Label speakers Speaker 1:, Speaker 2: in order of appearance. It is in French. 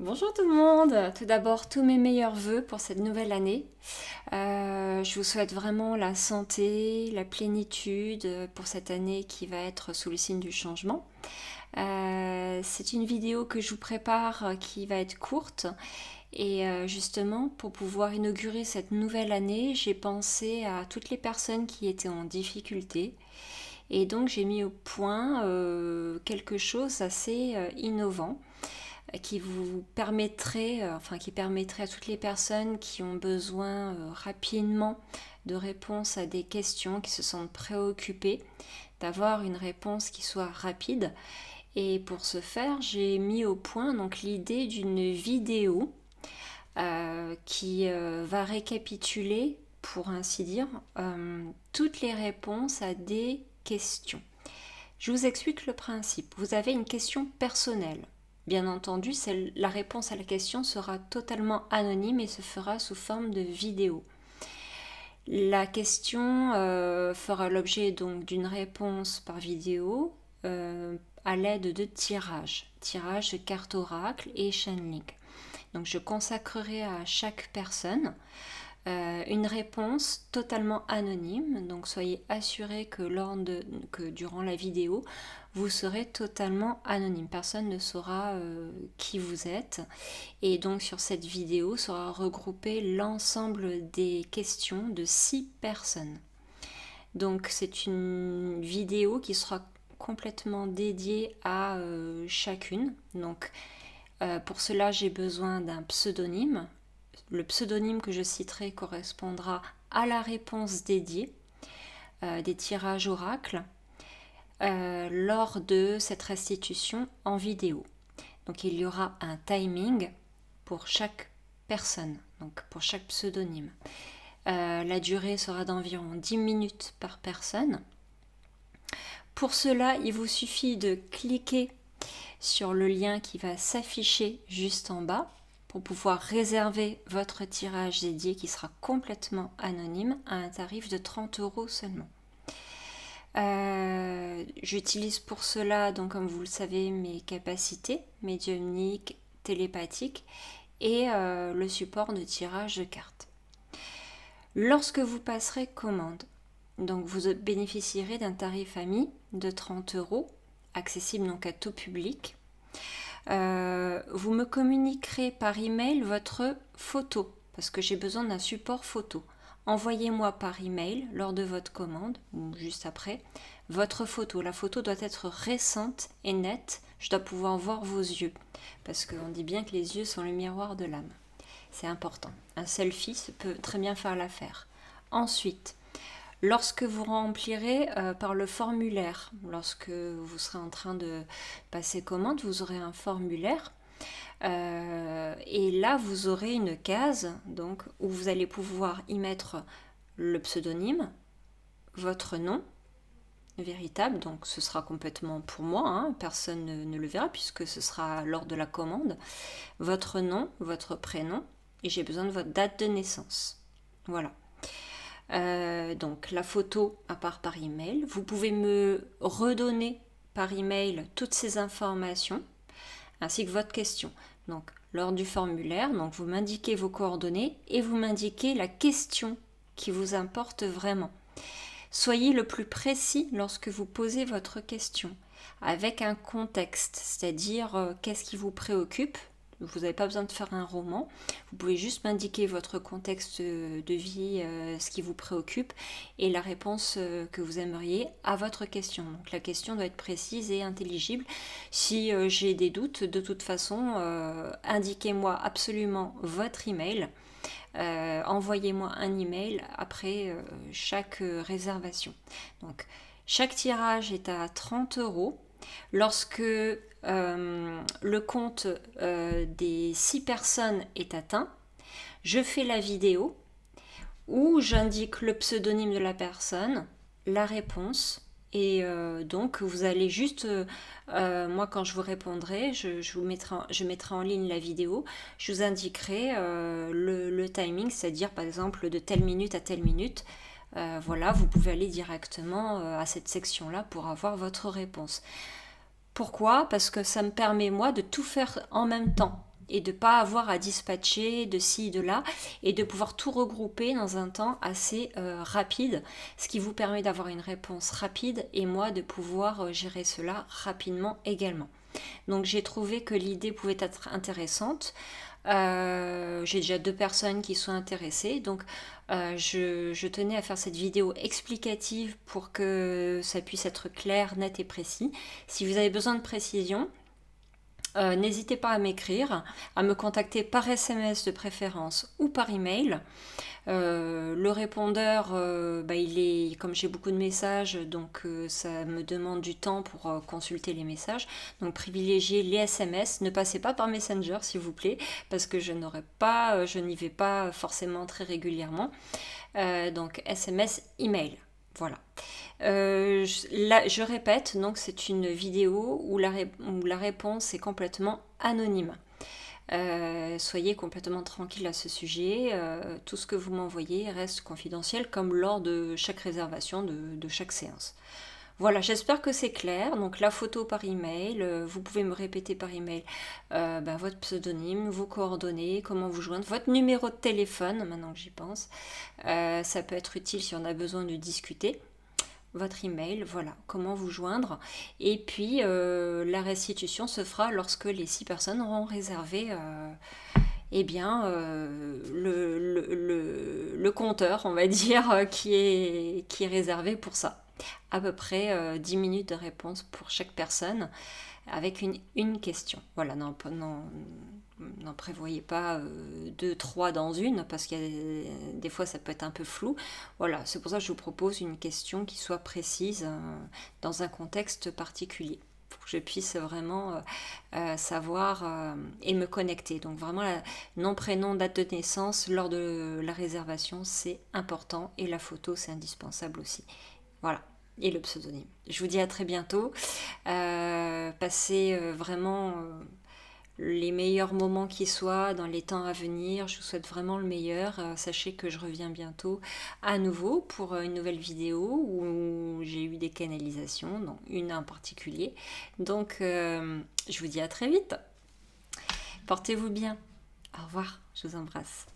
Speaker 1: Bonjour tout le monde, tout d'abord tous mes meilleurs vœux pour cette nouvelle année. Je vous souhaite vraiment la santé, la plénitude pour cette année qui va être sous le signe du changement. C'est une vidéo que je vous prépare qui va être courte et justement pour pouvoir inaugurer cette nouvelle année, j'ai pensé à toutes les personnes qui étaient en difficulté et donc j'ai mis au point quelque chose d'assez innovant qui vous permettrait, qui permettrait à toutes les personnes qui ont besoin rapidement de réponses à des questions, qui se sentent préoccupées, d'avoir une réponse qui soit rapide. Et pour ce faire, j'ai mis au point donc l'idée d'une vidéo qui va récapituler, pour ainsi dire, toutes les réponses à des questions. Je vous explique le principe. Vous avez une question personnelle. Bien entendu, la réponse à la question sera totalement anonyme et se fera sous forme de vidéo. La question fera l'objet donc d'une réponse par vidéo à l'aide de tirages de cartes oracle et Chainlink. Donc je consacrerai à chaque personne une réponse totalement anonyme, donc soyez assurés que durant la vidéo, vous serez totalement anonyme. Personne ne saura qui vous êtes. Et donc sur cette vidéo sera regroupé l'ensemble des questions de 6 personnes. Donc c'est une vidéo qui sera complètement dédiée à chacune. Donc pour cela, j'ai besoin d'un pseudonyme. Le pseudonyme que je citerai correspondra à la réponse dédiée des tirages oracles lors de cette restitution en vidéo. Donc il y aura un timing pour chaque personne, donc pour chaque pseudonyme. La durée sera d'environ 10 minutes par personne. Pour cela, il vous suffit de cliquer sur le lien qui va s'afficher juste en bas pour pouvoir réserver votre tirage dédié qui sera complètement anonyme à un tarif de 30 € seulement. J'utilise pour cela, donc comme vous le savez, mes capacités médiumniques, télépathiques et le support de tirage de cartes. Lorsque vous passerez commande, donc vous bénéficierez d'un tarif ami de 30 €, accessible donc à tout public. Vous me communiquerez par email votre photo, parce que j'ai besoin d'un support photo. Envoyez-moi par email, lors de votre commande, ou juste après, votre photo. La photo doit être récente et nette, je dois pouvoir voir vos yeux, parce qu'on dit bien que les yeux sont le miroir de l'âme. C'est important. Un selfie peut très bien faire l'affaire. Ensuite, lorsque vous remplirez par le formulaire, lorsque vous serez en train de passer commande, vous aurez un formulaire et là vous aurez une case donc, où vous allez pouvoir y mettre le pseudonyme, votre nom véritable, donc ce sera complètement pour moi, hein, personne ne le verra puisque ce sera lors de la commande, votre nom, votre prénom et j'ai besoin de votre date de naissance. Voilà. Donc la photo à part par email. Vous pouvez me redonner par email toutes ces informations ainsi que votre question. Donc lors du formulaire, donc vous m'indiquez vos coordonnées et vous m'indiquez la question qui vous importe vraiment. Soyez le plus précis lorsque vous posez votre question avec un contexte, c'est-à-dire qu'est-ce qui vous préoccupe. Vous n'avez pas besoin de faire un roman, vous pouvez juste m'indiquer votre contexte de vie, ce qui vous préoccupe et la réponse que vous aimeriez à votre question. Donc la question doit être précise et intelligible. Si j'ai des doutes, de toute façon, indiquez-moi absolument votre email. Envoyez-moi un email après chaque réservation. Donc chaque tirage est à 30 €. Lorsque le compte des 6 personnes est atteint, je fais la vidéo où j'indique le pseudonyme de la personne, la réponse et donc vous allez juste, moi quand je vous répondrai, je mettrai en ligne la vidéo, je vous indiquerai le timing, c'est-à-dire par exemple de telle minute à telle minute. Voilà, vous pouvez aller directement à cette section-là pour avoir votre réponse. Pourquoi ? Parce que ça me permet moi de tout faire en même temps. et de ne pas avoir à dispatcher de ci, de là, et de pouvoir tout regrouper dans un temps assez rapide, ce qui vous permet d'avoir une réponse rapide et moi de pouvoir gérer cela rapidement également. Donc j'ai trouvé que l'idée pouvait être intéressante. J'ai déjà 2 personnes qui sont intéressées, donc je tenais à faire cette vidéo explicative pour que ça puisse être clair, net et précis. Si vous avez besoin de précision, n'hésitez pas à m'écrire, à me contacter par SMS de préférence ou par email. Le répondeur, il est, comme j'ai beaucoup de messages, donc ça me demande du temps pour consulter les messages. Donc privilégiez les SMS, ne passez pas par Messenger s'il vous plaît, parce que je n'y vais pas forcément très régulièrement. Donc SMS, email. Voilà. Je répète, donc c'est une vidéo où la réponse est complètement anonyme. Soyez complètement tranquille à ce sujet. Tout ce que vous m'envoyez reste confidentiel, comme lors de chaque réservation de chaque séance. Voilà, j'espère que c'est clair. Donc la photo par email, vous pouvez me répéter par email votre pseudonyme, vos coordonnées, comment vous joindre, votre numéro de téléphone, maintenant que j'y pense. Ça peut être utile si on a besoin de discuter. Votre email, voilà, comment vous joindre. Et puis la restitution se fera lorsque les 6 personnes auront réservé le compteur, on va dire, qui est réservé pour ça. À peu près 10 minutes de réponse pour chaque personne avec une question. Voilà, n'en prévoyez pas 2, 3 dans une, parce qu'il y a des fois ça peut être un peu flou. Voilà, c'est pour ça que je vous propose une question qui soit précise dans un contexte particulier, pour que je puisse vraiment savoir et me connecter. Donc vraiment, nom, prénom, date de naissance lors de la réservation, c'est important, et la photo, c'est indispensable aussi. Voilà. Et le pseudonyme. Je vous dis à très bientôt. Passez vraiment les meilleurs moments qui soient dans les temps à venir. Je vous souhaite vraiment le meilleur. Sachez que je reviens bientôt à nouveau pour une nouvelle vidéo où j'ai eu des canalisations, donc une en particulier. Donc je vous dis à très vite. Portez-vous bien. Au revoir. Je vous embrasse.